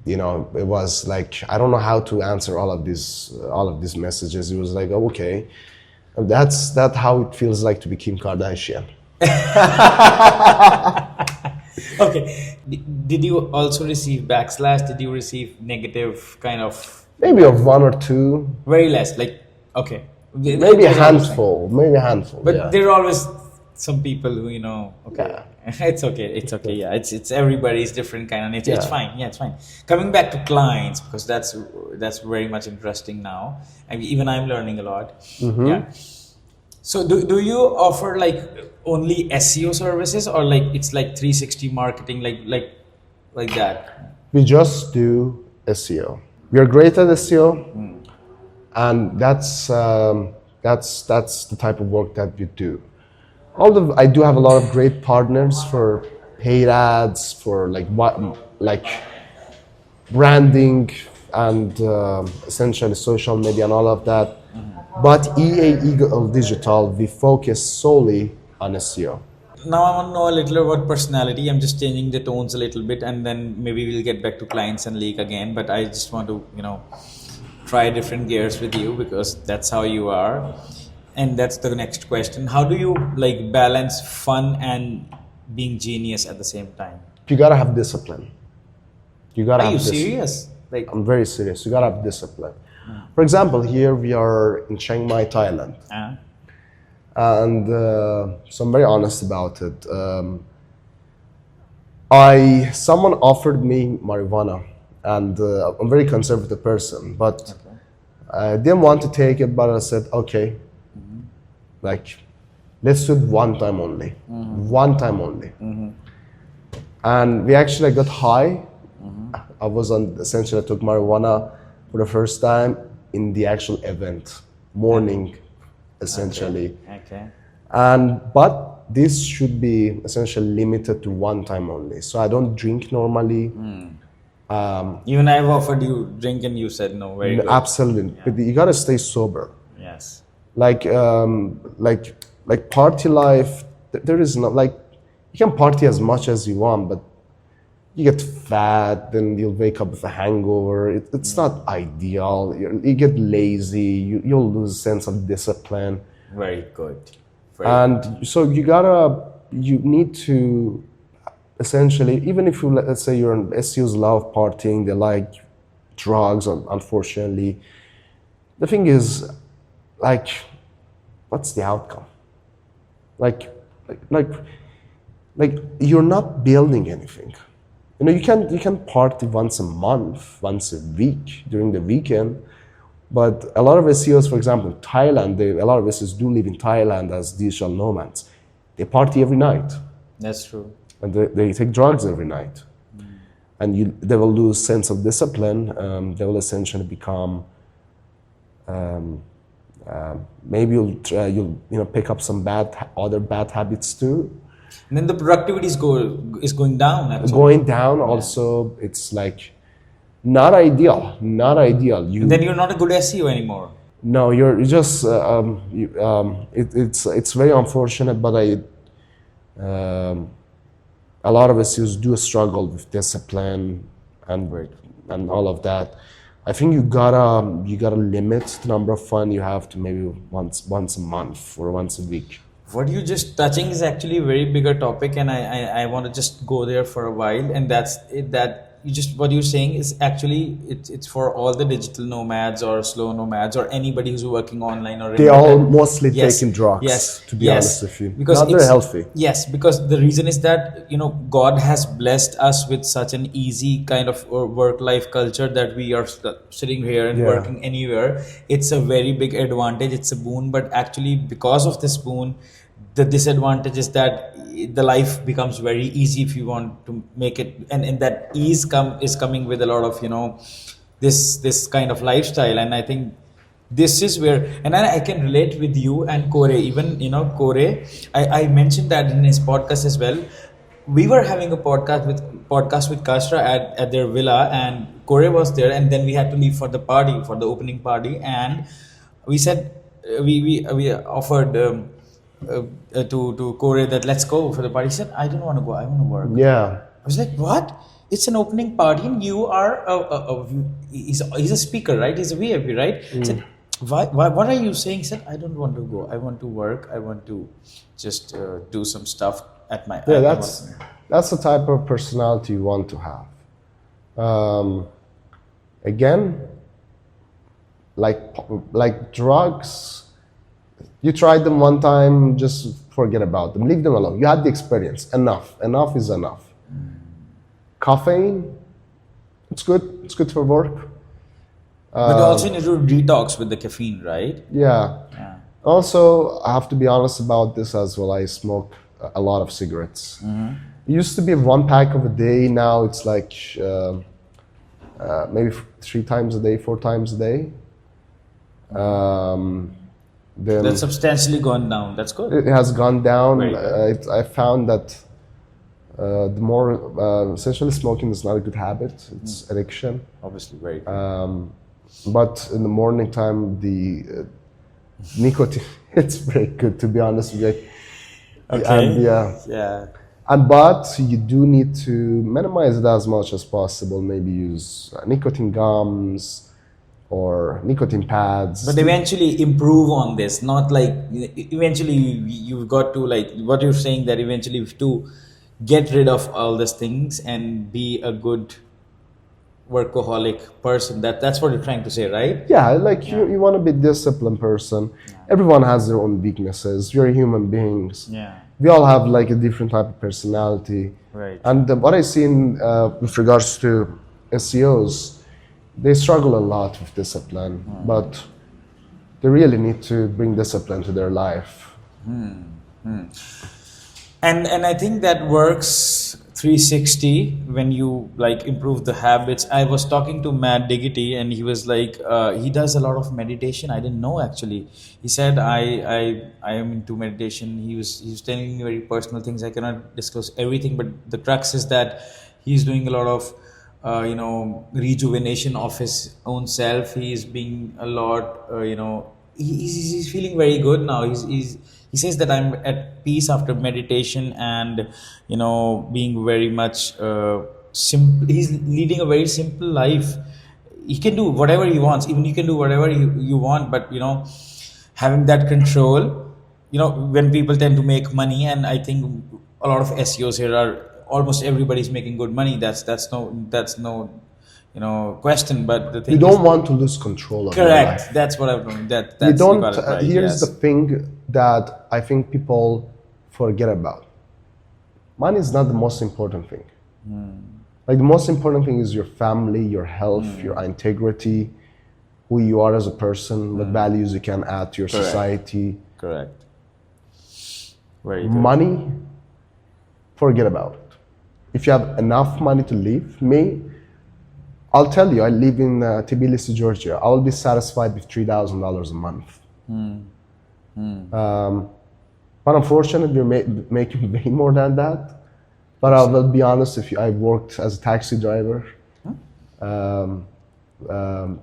You know, it was like I don't know how to answer all of these messages. It was like, oh, okay, that's how it feels like to be Kim Kardashian. Okay. Did you also receive backslash? Did you receive negative kind of? Maybe of one or two. Very less. Like, okay. Maybe a handful. Maybe a handful. But there are always some people who, you know, okay. Yeah. It's okay. Yeah, it's everybody's different kind of nature. Yeah. It's fine. Yeah, it's fine. Coming back to clients, because that's very much interesting now. I mean, even I'm learning a lot. Mm-hmm. Yeah. So do you offer like only SEO services or like it's like 360 marketing like that? We just do SEO. We are great at SEO, and that's the type of work that we do. I do have a lot of great partners for paid ads, for like branding and essentially social media and all of that. But EA Eagle Digital, we focus solely on SEO. Now I want to know a little about personality. I'm just changing the tones a little bit and then maybe we'll get back to clients and leak again. But I just want to, you know, try different gears with you because that's how you are. And that's the next question. How do you like balance fun and being genius at the same time? You gotta have discipline. You gotta Are have you serious? Like, I'm very serious. You gotta have discipline. For example, here we are in Chiang Mai, Thailand. And so I'm very honest about it. Someone offered me marijuana, and I'm a very conservative person, but I didn't want to take it, but I said, okay, like, let's do it one time only. One time only. And we actually got high. I took marijuana for the first time in the actual event, morning, essentially. Okay. But this should be essentially limited to one time only. So I don't drink normally. Even I've offered you drink and you said no. Very good. Absolutely. Yeah. But you gotta stay sober. Yes. Like party life, there is not like, you can party as much as you want, but you get fat, then you'll wake up with a hangover. It's not ideal. You get lazy. You'll lose sense of discipline. Very good. So you need to essentially, even if you, let's say you're an SEOs love partying, they like drugs, unfortunately. The thing is, like, what's the outcome? Like you're not building anything. You know, you can party once a month, once a week during the weekend, but a lot of SEOs, for example, in Thailand, a lot of SEOs do live in Thailand as digital nomads. They party every night. That's true. And they take drugs every night. And they will lose sense of discipline. They will essentially become, maybe you'll pick up some other bad habits too. And then the productivity is going down. Actually. Going down also, it's like not ideal. And then you're not a good SEO anymore. No, you're just it's very unfortunate, but a lot of SEOs do struggle with discipline and Right. and all of that. I think you gotta limit the number of fun you have to maybe once a month or once a week. What you just touching is actually a very bigger topic, and I want to just go there for a while, and that's it, that you just what you're saying is actually it's for all the digital nomads or slow nomads or anybody who's working online or They remote. all mostly Yes, taking drugs, yes, to be yes. honest with you. Because Not very it's- healthy. Yes, because the reason is that God has blessed us with such an easy kind of work-life culture that we are sitting here and Yeah. working anywhere. It's a very big advantage. It's a boon, but actually because of this boon, the disadvantage is that the life becomes very easy if you want to make it, and that ease is coming with a lot of this kind of lifestyle. And I think this is where, and I can relate with you and Kore. Even Kore, I mentioned that in his podcast as well. We were having a podcast with Kastra at their villa, and Kore was there, and then we had to leave for the opening party, and we said we offered to Kore that let's go for the party. He said, I don't want to go, I want to work. Yeah. I was like, what? It's an opening party and you are he's a speaker, right? He's a VIP, right? I said, what are you saying? He said, I don't want to go. I want to work. I want to just do some stuff at my... Yeah, that's the type of personality you want to have. Again, like drugs, you tried them one time, just forget about them. Leave them alone. You had the experience. Enough. Enough is enough. Caffeine, it's good. It's good for work. But you also need to detox with the caffeine, right? Yeah. Also, I have to be honest about this as well. I smoke a lot of cigarettes. It used to be 1 pack of a day. Now it's like maybe 3 times a day, 4 times a day. Then That's substantially gone down. That's good. it has gone down. Very good. I found that the more essentially smoking is not a good habit. It's addiction. Obviously, very good. But in the morning time, the nicotine, it's very good, to be honest with you. And Yeah. but you do need to minimize it as much as possible. Maybe use nicotine gums or nicotine pads. But eventually improve on this, not like eventually you've got to, like what you're saying, that eventually you have to get rid of all these things and be a good workaholic person. That's what you're trying to say, right? Yeah, like you want to be a disciplined person. Everyone has their own weaknesses. We're human beings. Yeah. We all have like a different type of personality. Right. And what I seen with regards to SEOs, they struggle a lot with discipline, but they really need to bring discipline to their life. And I think that works 360 when you like improve the habits. I was talking to Matt Diggity, and he was like, he does a lot of meditation. I didn't know, actually. He said, I am into meditation. He was telling me very personal things. I cannot disclose everything, but the crux is that he's doing a lot of rejuvenation of his own self. He's being a lot, he's feeling very good now. He says that I'm at peace after meditation, and being very much simple. He's leading a very simple life. He can do whatever he wants. Even you can do whatever you want, but having that control. When people tend to make money, and I think a lot of SEOs here are almost everybody's making good money. That's no question. But the thing You don't want to lose control of your life. correct. That's what I'm doing. That's You don't. got it right, Here's yes. the thing that I think people forget about. Money is not the most important thing. Like the most important thing is your family, your health, your integrity, who you are as a person, what values you can add to your Correct. society. Correct. Very good. Money, forget about it. If you have enough money to live, I'll tell you, I live in Tbilisi, Georgia. I will be satisfied with $3,000 a month. But unfortunately, you're making way more than that. But I will be honest with you, I worked as a taxi driver.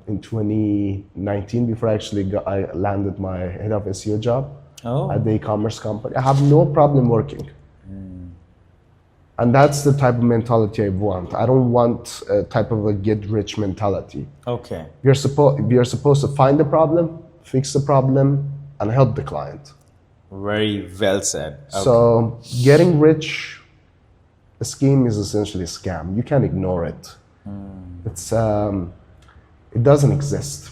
in 2019 before I landed my head of SEO job at the e-commerce company. I have no problem working. And that's the type of mentality I want. I don't want a type of a get-rich mentality. Okay. We are supposed to find the problem, fix the problem, and help the client. Very well said. Okay. So getting rich, a scheme is essentially a scam. You can't ignore it. It doesn't exist.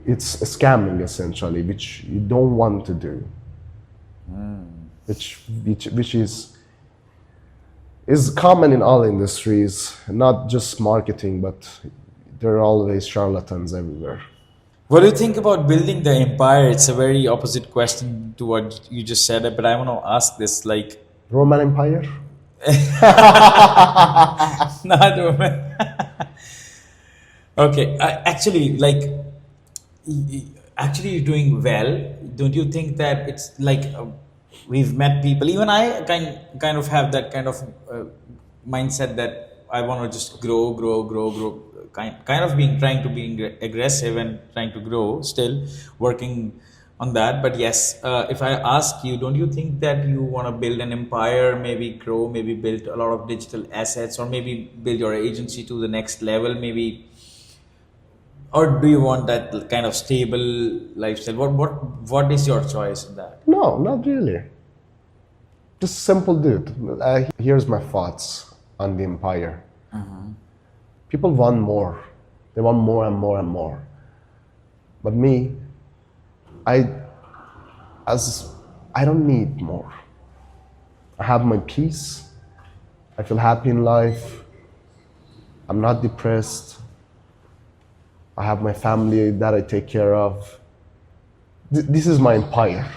It's a scamming essentially, which you don't want to do. Which is common in all industries, not just marketing, but there are always charlatans everywhere. What do you think about building the empire? It's a very opposite question to what you just said, but I want to ask this, like... Roman Empire? Not Roman. Okay, actually, like, actually you're doing well. Don't you think that it's like... we've met people, even I kind of have that kind of mindset that I want to just grow, kind of trying to be aggressive and trying to grow, still working on that. But yes, if I ask you, don't you think that you want to build an empire, maybe grow, maybe build a lot of digital assets, or maybe build your agency to the next level, maybe? Or do you want that kind of stable lifestyle? What is your choice in that? No, not really. Just simple dude. Here's my thoughts on the empire. People want more. They want more and more and more. But me, I don't need more. I have my peace. I feel happy in life. I'm not depressed. I have my family that I take care of. This is my empire.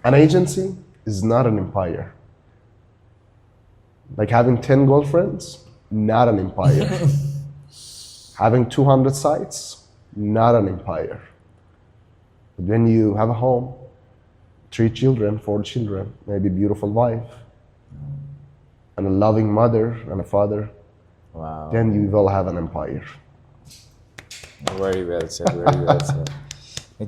An agency is not an empire. Like having 10 girlfriends, not an empire. Having 200 sites, not an empire. But when you have a home, 3 children, 4 children, maybe a beautiful wife, and a loving mother and a father, wow, then you will have an empire. Very well said, very well said.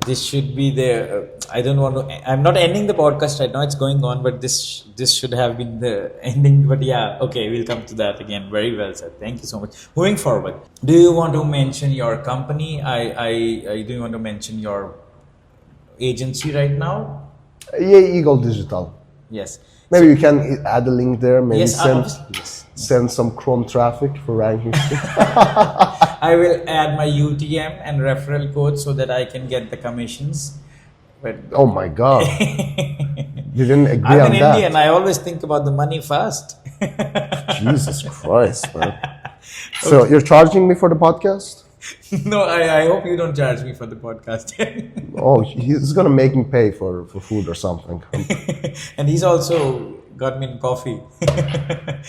This should be the, I don't want to, I'm not ending the podcast right now, it's going on, but this should have been the ending. But yeah, okay, we'll come to that again. Very well said. Thank you so much. Moving forward, do you want to mention your company? Do you want to mention your agency right now? Yeah, Eagle Digital. Yes. Maybe you can add a link there, maybe Yes, send some Chrome traffic for ranking. I will add my UTM and referral code so that I can get the commissions. But oh my God. You didn't agree I'm on an that. Indian. I always think about the money first. Jesus Christ, man. So you're charging me for the podcast? No, I hope you don't charge me for the podcast. Oh, he's gonna make me pay for food or something. And he's also got me in coffee.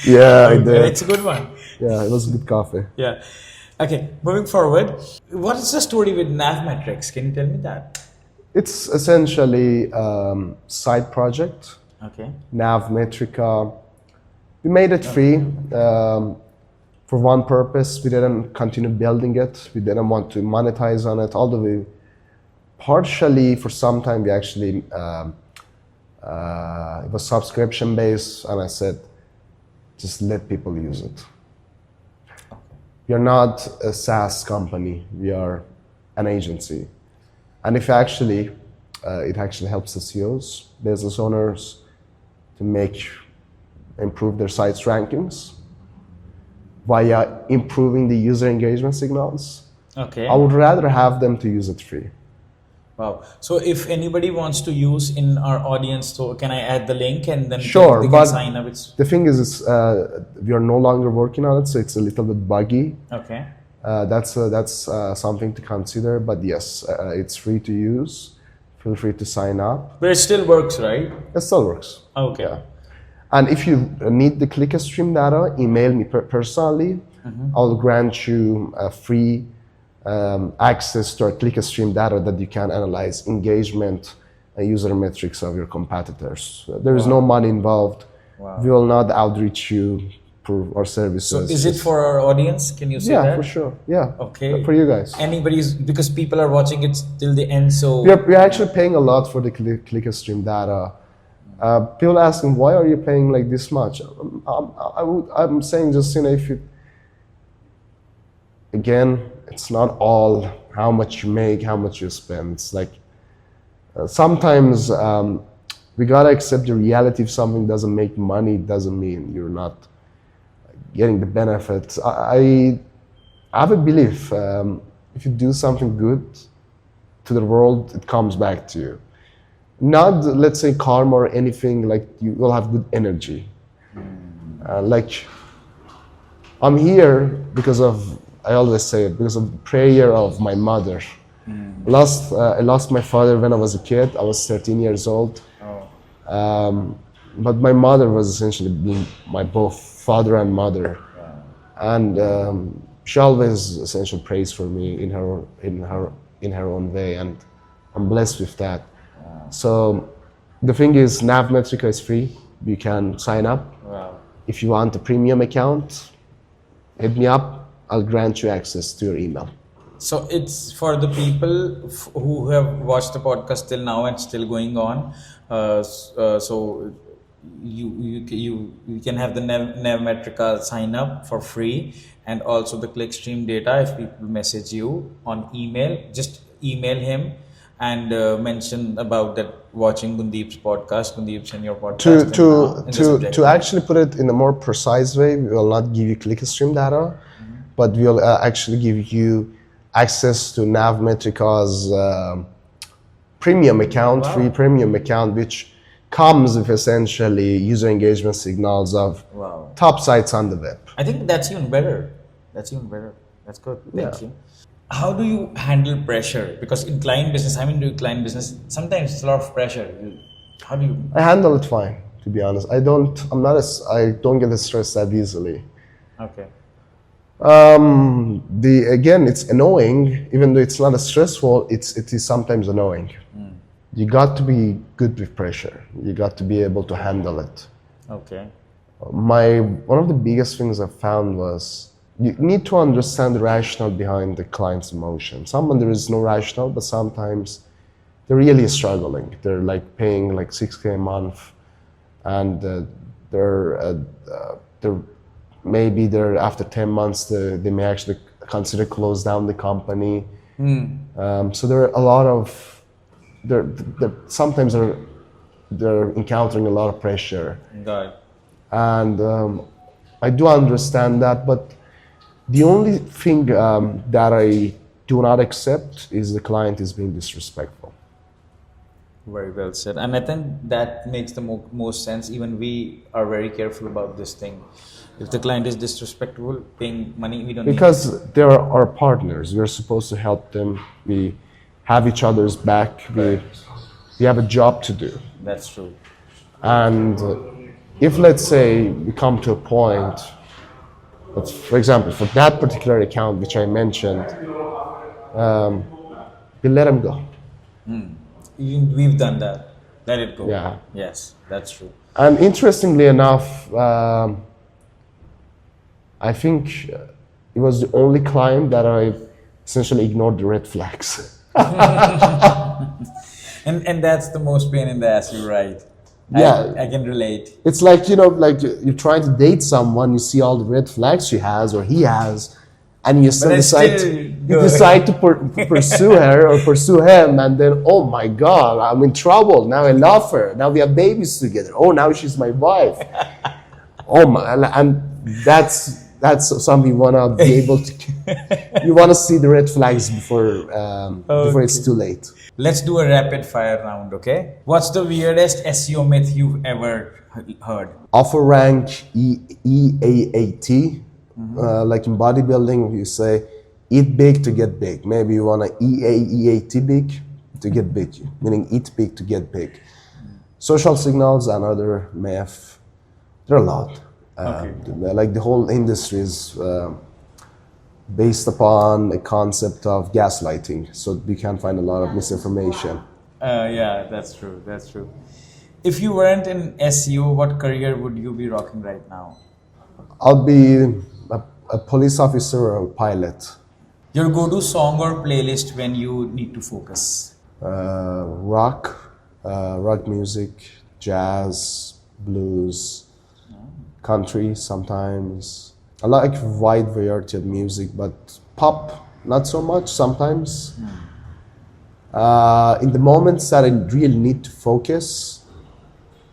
Yeah, I did. It's a good one. Yeah, it was good coffee. Yeah. Okay, moving forward. What is the story with NavMetrics? Can you tell me that? It's essentially side project. Okay. NavMetrica. We made it free for one purpose. We didn't continue building it. We didn't want to monetize on it. Although we partially, for some time, we actually it was subscription based, and I said, just let people use it. We are not a SaaS company. We are an agency. And if actually, it actually helps the SEOs, business owners, to improve their site's rankings via improving the user engagement signals. Okay. I would rather have them to use it free. Wow. So if anybody wants to use in our audience, so can I add the link and then sure, they but can sign up? The thing is, we are no longer working on it, so it's a little bit buggy. Okay. That's something to consider, but yes, it's free to use. Feel free to sign up. But it still works, right? It still works. Okay. Yeah. And if you need the click-stream data, email me personally. I'll grant you a free access to our click-stream data that you can analyze engagement and user metrics of your competitors. There is no money involved. Wow. We will not outreach you our services. So is it for our audience? Can you say that? Yeah, for sure. Yeah. Okay. For you guys. Anybody's, because people are watching it till the end, so We're actually paying a lot for the clicker stream data. People asking, why are you paying like this much? I'm saying just, if you, again, it's not all how much you make, how much you spend. It's like sometimes we gotta accept the reality. If something doesn't make money, it doesn't mean you're not getting the benefits. I have a belief, if you do something good to the world, it comes back to you. Not, let's say, karma or anything, like you will have good energy. Like, I'm here because of, I always say it, because of the prayer of my mother. I lost my father when I was a kid. I was 13 years old. But my mother was essentially being my both father and mother. And she always essentially prays for me in her own way, and I'm blessed with that. So the thing is, NavMetrica is free. You can sign up. If you want a premium account, hit me up. I'll grant you access to your email. So it's for the people who have watched the podcast till now and still going on. So you can have the NavMetrica sign up for free, and also the clickstream data. If people message you on email, just email him and mention about that watching Gundeep's podcast, Gundeep's and your podcast. To actually put it in a more precise way, we will not give you clickstream data, but we will actually give you access to NavMetrica's premium account, free premium account, which comes with essentially user engagement signals of top sites on the web. I think that's even better. That's good. Thank you. How do you handle pressure? Because in client business, I'm into client business, sometimes it's a lot of pressure. How do you? I handle it fine, to be honest. I don't get stressed that easily. Okay. Again, it's annoying, even though it's not as stressful, it is sometimes annoying. You got to be good with pressure. You got to be able to handle it. Okay. One of the biggest things I found was you need to understand the rationale behind the client's emotion. Someone there is no rationale, but sometimes they're really struggling. They're like paying like $6,000 a month, and maybe after 10 months they may actually consider close down the company. So there are a lot of sometimes they're encountering a lot of pressure. Got it. And I do understand that, but the only thing that I do not accept is the client is being disrespectful. Very well said. And I think that makes the most sense. Even we are very careful about this thing. If the client is disrespectful, paying money, we don't because they're our partners. We're supposed to help them. We have each other's back. We have a job to do. That's true. And if, let's say, we come to a point, but for example, for that particular account which I mentioned, we let them go. We've done that. Let it go. Yeah. Yes, that's true. And interestingly enough, I think it was the only client that I essentially ignored the red flags. And that's the most pain in the ass, you're right. Yeah. I can relate. It's like, like you're trying to date someone, you see all the red flags she has or he has, and you decide to pursue her or pursue him, and then, oh my God, I'm in trouble. Now I love her. Now we have babies together. Oh, now she's my wife. Oh my, and that's something you want to be able to, you want to see the red flags before it's too late. Let's do a rapid fire round, okay? What's the weirdest SEO myth you've ever heard? Offer rank EAAT. Like in bodybuilding, you say, eat big to get big. Maybe you want to EAT big to get big, meaning eat big to get big. Social signals and other myths, there are a lot. Like the whole industry is based upon a concept of gaslighting, so you can find a lot of misinformation. Yeah, that's true. That's true. If you weren't in SEO, what career would you be rocking right now? I'll be a police officer or a pilot. Your go-to song or playlist when you need to focus? Rock music, jazz, blues, country sometimes. I like wide variety of music, but pop not so much sometimes. In the moments that I really need to focus,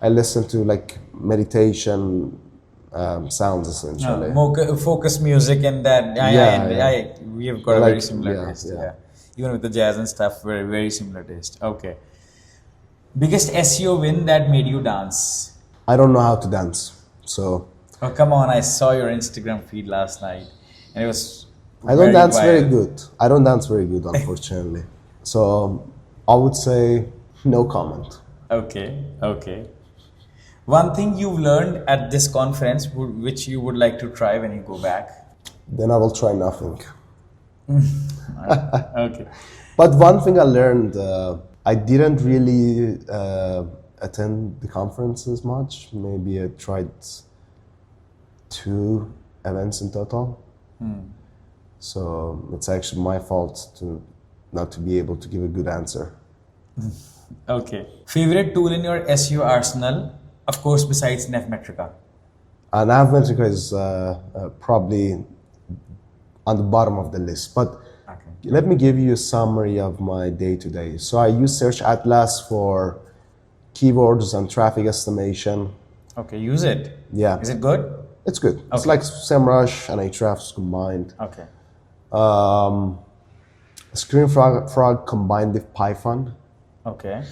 I listen to like meditation sounds essentially. Focus music and that. We have got a very similar taste. yeah. Yeah. Even with the jazz and stuff, very, very similar taste. Okay. Biggest SEO win that made you dance? I don't know how to dance, so Oh, come on. I saw your Instagram feed last night and it was. I don't dance very wild. good. I don't dance very good, unfortunately. So I would say no comment. Okay. Okay. One thing you've learned at this conference, which you would like to try when you go back? Then I will try nothing. Okay. But one thing I learned, I didn't really attend the conferences much. Maybe I tried 2 events in total. So it's actually my fault to not to be able to give a good answer. Okay. Favorite tool in your SEO arsenal? Of course, besides NavMetrica. NavMetrica is probably on the bottom of the list. But let me give you a summary of my day-to-day. So I use Search Atlas for keywords and traffic estimation. Okay, use it. Yeah. Is it good? It's good. It's like SEMrush and Ahrefs combined. Okay. Screen frog combined with Python. Okay.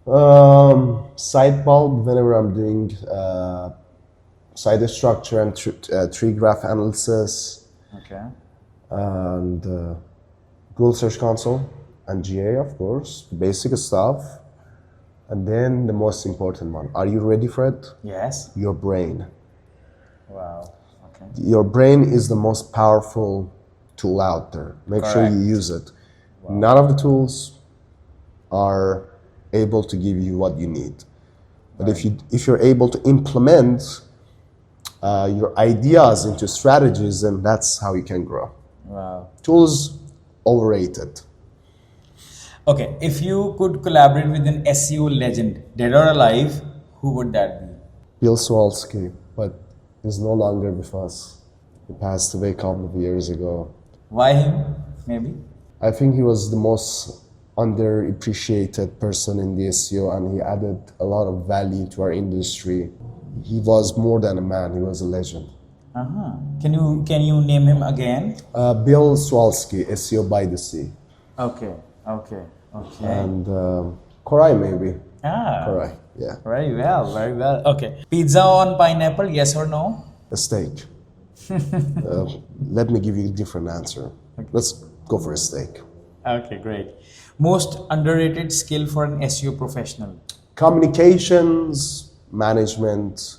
Sitebulb whenever I'm doing site structure and tree graph analysis. Okay. And Google Search Console and GA, of course, basic stuff. And then the most important one. Are you ready for it? Yes. Your brain. Wow. Okay. Your brain is the most powerful tool out there. Make sure you use it. Wow. None of the tools are able to give you what you need. But if you're able to implement your ideas into strategies, then that's how you can grow. Wow. Tools overrated. Okay, if you could collaborate with an SEO legend, dead or alive, who would that be? Bill Swalski, but he's no longer with us. He passed away a couple of years ago. Why him? Maybe. I think he was the most underappreciated person in the SEO, and he added a lot of value to our industry. He was more than a man; he was a legend. Can you name him again? Bill Swalski, SEO by the Sea. Okay. And Korai maybe. Korai, yeah. Very well, very well. Okay. Pizza on pineapple, yes or no? A steak. Let me give you a different answer. Okay. Let's go for a steak. Okay, great. Most underrated skill for an SEO professional? Communications, management,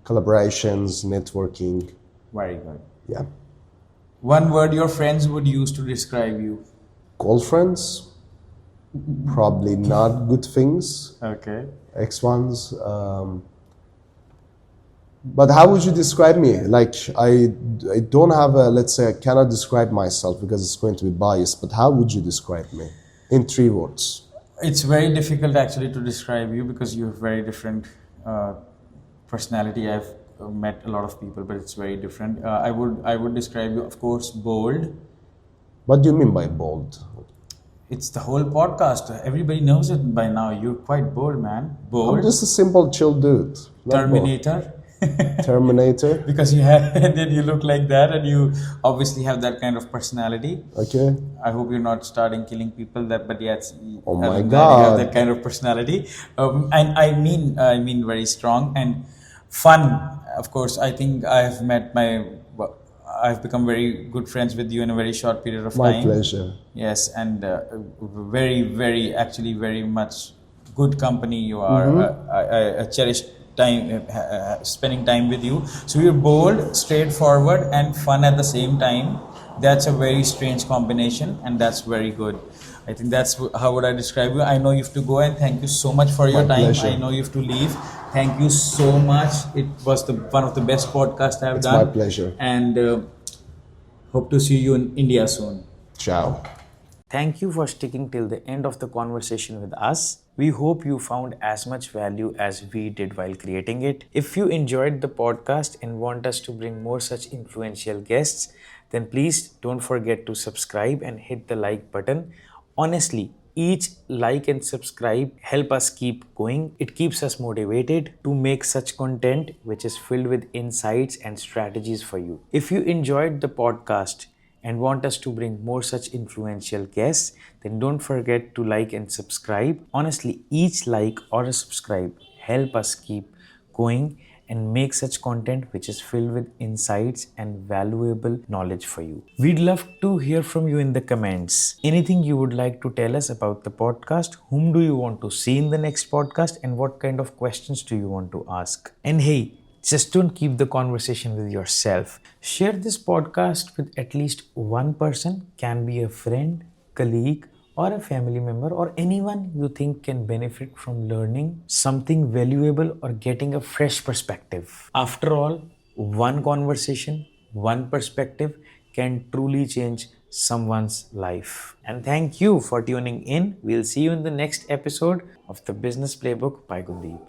collaborations, networking. Very good. Yeah. One word your friends would use to describe you? Girlfriends. Probably not good things. Okay. Ex-ones. But how would you describe me? Like, I don't have a, let's say, I cannot describe myself because it's going to be biased, but how would you describe me in 3 words? It's very difficult actually to describe you because you have very different personality. I've met a lot of people, but it's very different. I would describe you, of course, bold. What do you mean by bold? It's the whole podcast. Everybody knows it by now. You're quite bold, man. Bold. I'm just a simple, chill dude. Terminator. Terminator. Because you look like that, and you obviously have that kind of personality. Okay. I hope you're not starting killing people. But yeah, oh my God, you have that kind of personality, and I mean very strong and fun. Of course, I think I've become very good friends with you in a very short period of time. My pleasure. Yes, and actually very much good company you are. I cherish time spending time with you. So you're bold, straightforward, and fun at the same time. That's a very strange combination, and that's very good. I think that's how would I describe you. I know you have to go, and thank you so much for your time. Pleasure. I know you have to leave. Thank you so much. It was one of the best podcasts I've It's done. my pleasure. And hope to see you in India soon. Ciao. Thank you for sticking till the end of the conversation with us. We hope you found as much value as we did while creating it. If you enjoyed the podcast and want us to bring more such influential guests, then please don't forget to subscribe and hit the like button. Honestly, each like and subscribe help us keep going. It keeps us motivated to make such content which is filled with insights and strategies for you. If you enjoyed the podcast and want us to bring more such influential guests, then don't forget to like and subscribe. Honestly, each like or a subscribe help us keep going and make such content which is filled with insights and valuable knowledge for you. We'd love to hear from you in the comments. Anything you would like to tell us about the podcast? Whom do you want to see in the next podcast? And what kind of questions do you want to ask? And hey, just don't keep the conversation with yourself. Share this podcast with at least one person, can be a friend, colleague, or a family member, or anyone you think can benefit from learning something valuable or getting a fresh perspective. After all, one conversation, one perspective can truly change someone's life. And thank you for tuning in. We'll see you in the next episode of the Business Playbook by Gundeep.